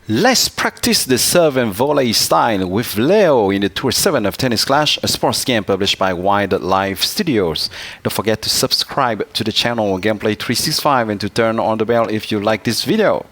Let's practice the serve and volley style with Leo in the Tour 7 of Tennis Clash, a sports game published by Wildlife Studios. Don't forget to subscribe to the channel Gameplay 365 and to turn on the bell if you like this video.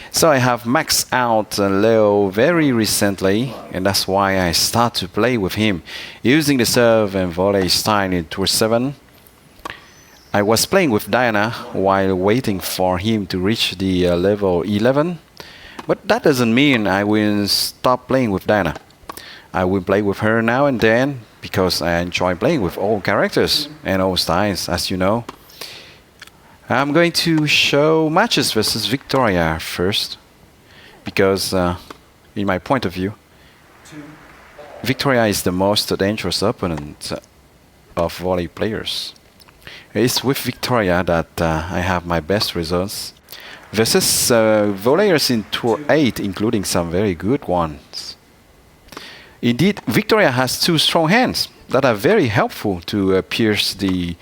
So I have maxed out Leo very recently, and that's why I start to play with him using the serve and volley style in Tour 7. I was playing with Diana while waiting for him to reach the level 11. But that doesn't mean I will stop playing with Diana. I will play with her now and then because I enjoy playing with all characters and all styles, as you know. I'm going to show matches versus Victoria first because, in my point of view, Victoria is the most dangerous opponent of volley players. It's with Victoria that I have my best results versus volleyers in Tour 8, including some very good ones. Indeed, Victoria has two strong hands that are very helpful to pierce the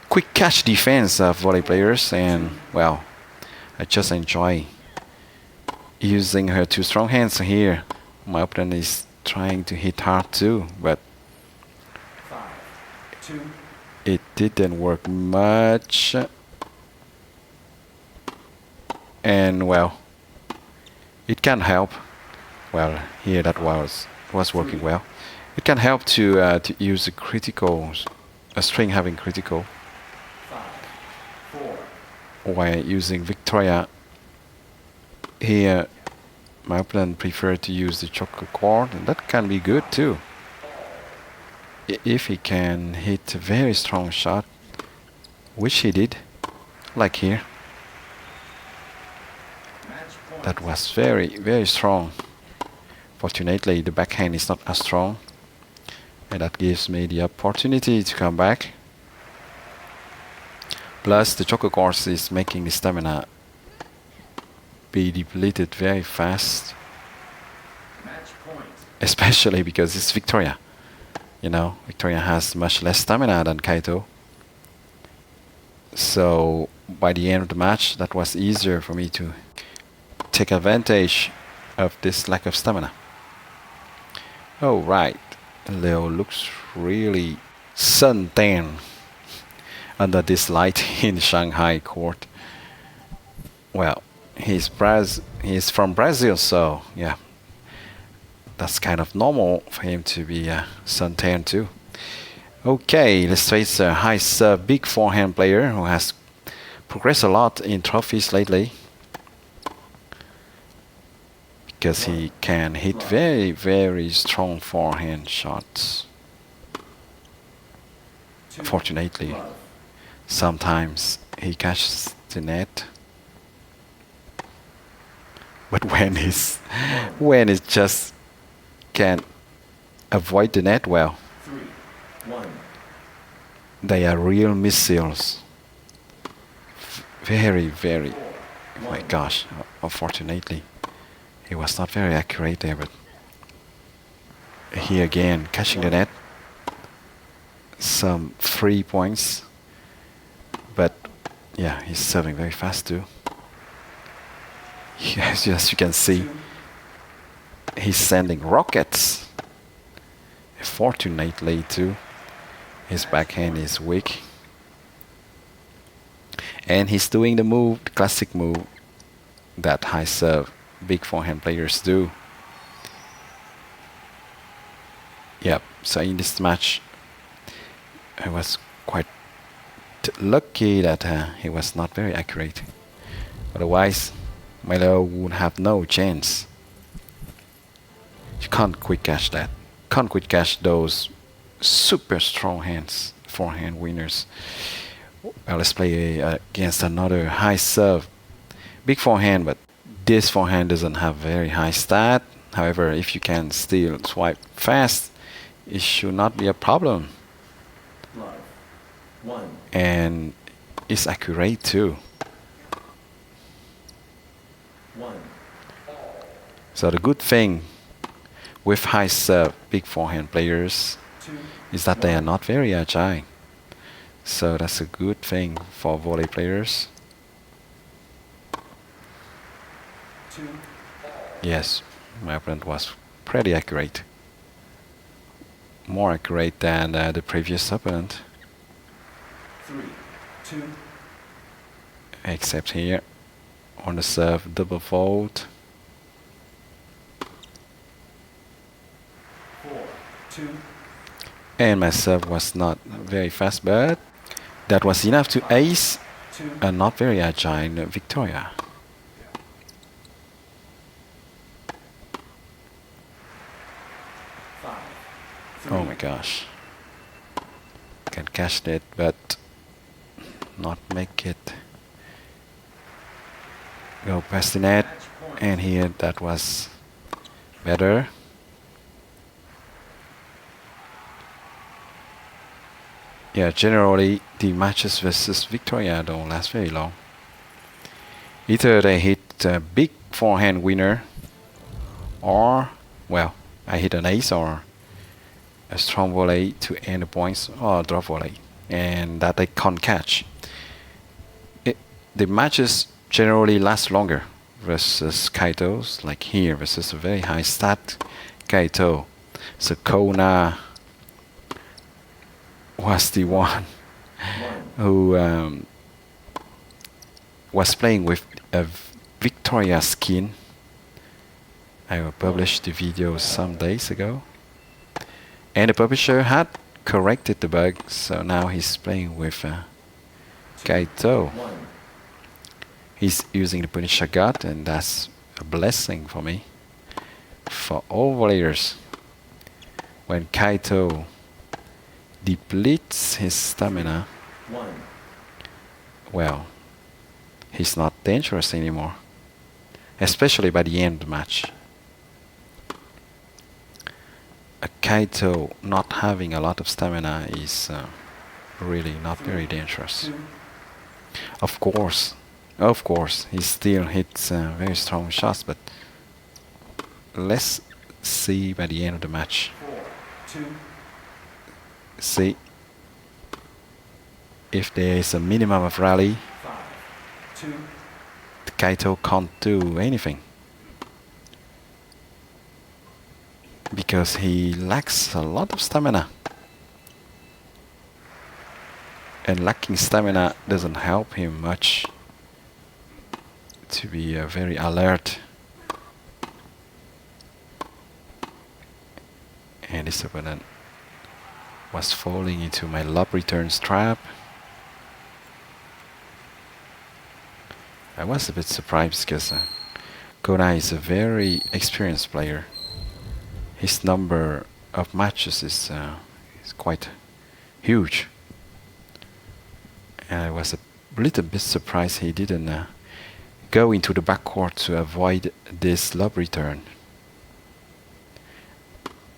quick catch defense of volley players, and well, I just enjoy using her two strong hands here. My opponent is trying to hit hard too, but it didn't work much. And well, it can help. Well, here that was working well. It can help to use a string having critical. While using Victoria here, my opponent preferred to use the choker chord, and that can be good too. If he can hit a very strong shot, which he did, like here. That was very, very strong. Fortunately, the backhand is not as strong, and that gives me the opportunity to come back. Plus, the choker course is making the stamina be depleted very fast. Especially because it's Victoria. You know, Victoria has much less stamina than Kaito. So, by the end of the match, that was easier for me to take advantage of this lack of stamina. Oh right, Leo looks really suntan under this light in Shanghai court. Well, he's from Brazil, so yeah, that's kind of normal for him to be suntan too. Okay, let's face a high serve, big forehand player who has progressed a lot in trophies lately, because he can hit very, very strong forehand shots. Fortunately, sometimes he catches the net, but when he just can't avoid the net, well, they are real missiles. Very, very. Oh my gosh! Unfortunately, he was not very accurate there, but he again catching the net. Some 3 points, but yeah, he's serving very fast too. Yes, as you can see, he's sending rockets. Fortunately too, his backhand is weak, and he's doing the move, the classic move that high serve big forehand players do. Yep, so in this match I was quite lucky that he was not very accurate. Otherwise, Milo would have no chance. You can't quick catch that. Can't quick catch those super strong hands, forehand winners. Well, let's play against another high serve, big forehand, but this forehand doesn't have very high stat. However, if you can still swipe fast, it should not be a problem. And it's accurate too. So the good thing with high serve big forehand players is that they are not very agile. So that's a good thing for volley players. Yes, my opponent was pretty accurate. More accurate than the previous opponent. 3, 2, Except here on the serve double fault. 4, 2, And my serve was not very fast, but that was enough to ace 2, a not very agile Victoria. 5, 3, Oh my gosh. Can catch that, but not make it go past the net. match point. And here that was better. Yeah, generally the matches versus Victoria don't last very long. Either they hit a big forehand winner, or, well, I hit an ace or a strong volley to end the points, or drop volley, and that they can't catch. The matches generally last longer versus Kaito's, like here versus a very high stat Kaito. So Kona was the one 1, who was playing with a Victoria skin. I published the video some days ago, and the publisher had corrected the bug, so now he's playing with Kaito. 1, He's using the Punisher God, and that's a blessing for me. For all volleyers, when Kaito depletes his stamina, 1, well, he's not dangerous anymore, especially by the end of the match. A Kaito not having a lot of stamina is really not very dangerous. 2, Of course, he still hits very strong shots, but let's see by the end of the match. 4, 2, See if there is a minimum of rally, 5, 2, the Kaito can't do anything. Because he lacks a lot of stamina. And lacking stamina doesn't help him much to be very alert. And this opponent was falling into my lob returns trap. I was a bit surprised because Kona is a very experienced player. His number of matches is quite huge. And I was a little bit surprised he didn't go into the backcourt to avoid this lob return.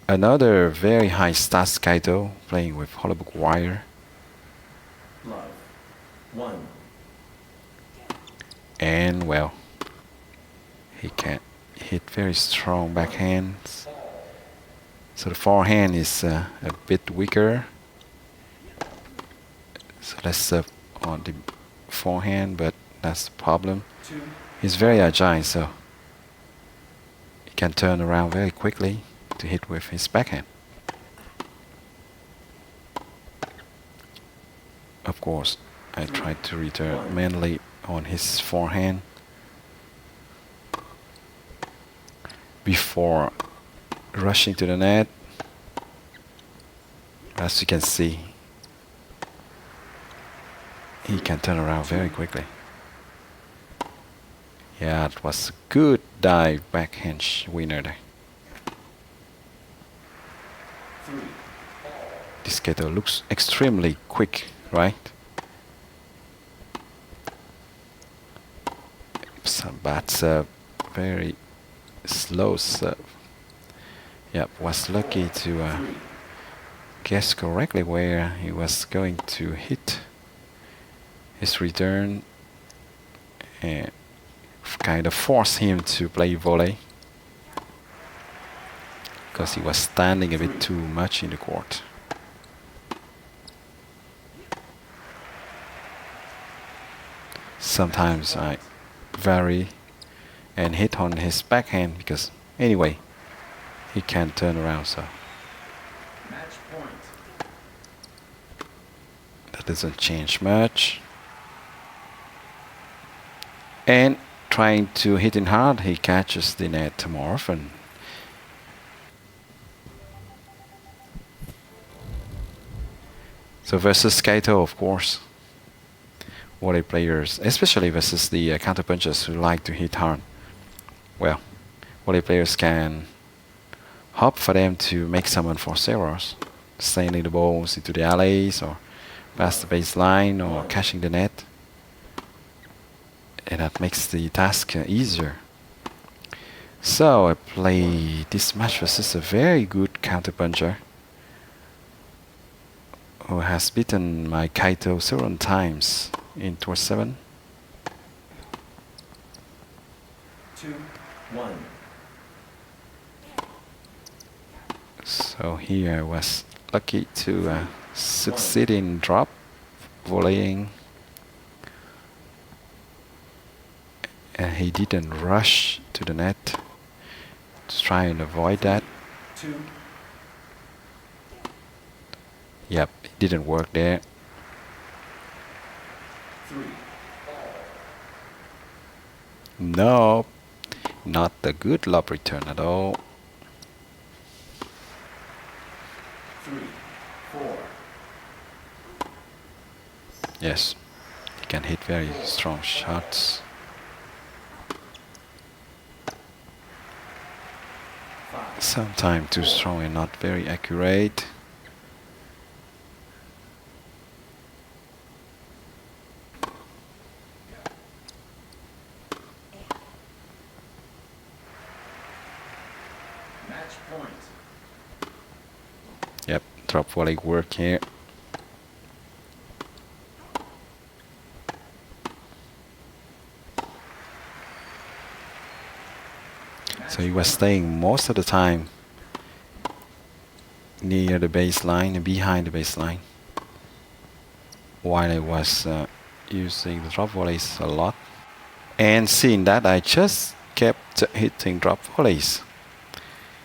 Another very high stats Kaito playing with Hollowbook Wire. love, 1, And well, he can hit very strong backhands. So the forehand is a bit weaker. So let's serve on the forehand, but that's the problem. 2, He's very agile, so he can turn around very quickly to hit with his backhand. Of course, I tried to return mainly on his forehand before rushing to the net. As you can see, he can turn around very quickly. Yeah, it was a good dive backhand winner there. 3, This Kaito looks extremely quick, right? But very slow serve. Yep, was lucky to 3, guess correctly where he was going to hit his return and kind of force him to play volley because he was standing a bit too much in the court. Sometimes I vary and hit on his backhand because anyway he can't turn around, so Match point. that doesn't change much. And trying to hit in hard, he catches the net more often. So versus Kaito, of course, volley players, especially versus the counterpunchers who like to hit hard, well, volley players can hope for them to make some unforced errors, sending the balls into the alleys or past the baseline or catching the net. And that makes the task easier. So I play this match versus a very good counterpuncher who has beaten my Kaito several times in Tour 7. 2-1. So here I was lucky to succeed in drop volleying. And he didn't rush to the net to try and avoid that. 2. Yep, it didn't work there. 3. No, not the good lob return at all. 3. 4. Yes, he can hit very strong shots. 5. Sometimes too strong and not very accurate. Match point. Yep, drop volley work here. So he was staying most of the time near the baseline and behind the baseline, while I was using the drop volleys a lot. And seeing that, I just kept hitting drop volleys.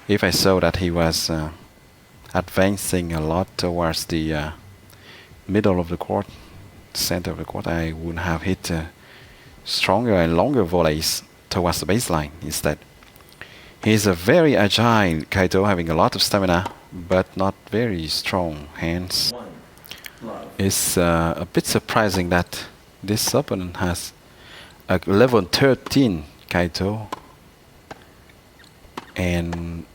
If I saw that he was advancing a lot towards the middle of the court, center of the court, I would have hit stronger and longer volleys towards the baseline instead. He's a very agile Kaito, having a lot of stamina, but not very strong hands. 1. Love. It's a bit surprising that this opponent has a level 13 Kaito and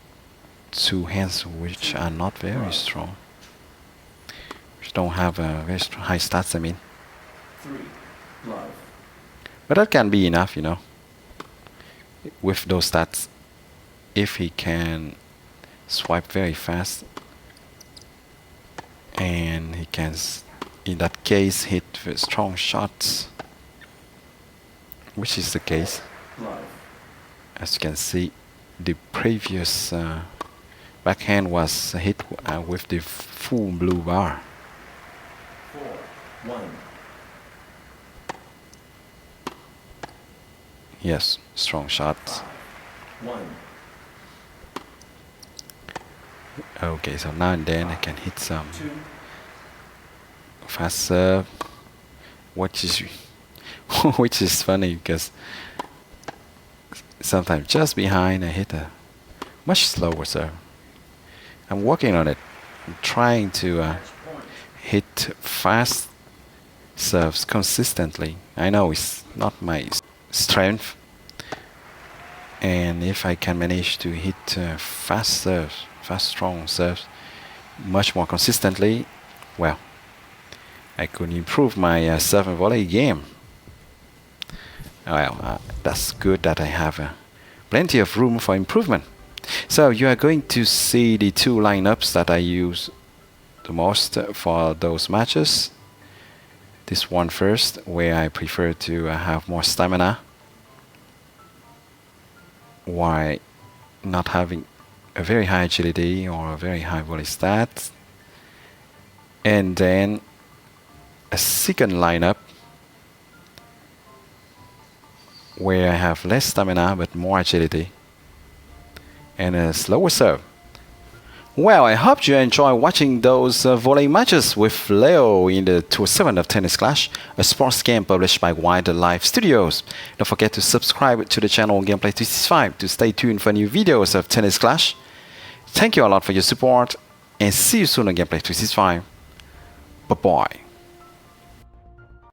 two hands which are not very strong, which don't have very high stats, I mean. 3. Love. But that can be enough, you know, with those stats. If he can swipe very fast and he can, in that case, hit with strong shots, which is the case. Love. As you can see, the previous backhand was hit with the full blue bar. 4. 1. Yes, strong shots. 1. Okay, so now and then I can hit some 2. fast serve, which is which is funny because sometimes just behind I hit a much slower serve. I'm working on it. I'm trying to Match point. hit fast serves consistently. I know it's not my strength, and if I can manage to hit fast serves, fast strong serves much more consistently, well, I could improve my serve and volley game. Well, that's good that I have plenty of room for improvement. So you are going to see the two lineups that I use the most for those matches. This one first, where I prefer to have more stamina while not having a very high agility or a very high volley stats. And then a second lineup where I have less stamina but more agility and a slower serve. Well, I hope you enjoy watching those volley matches with Leo in the Tour 7 of Tennis Clash, a sports game published by Wildlife Studios. Don't forget to subscribe to the channel Gameplay 365 to stay tuned for new videos of Tennis Clash. Thank you a lot for your support and see you soon on Gameplay 365. Bye-bye.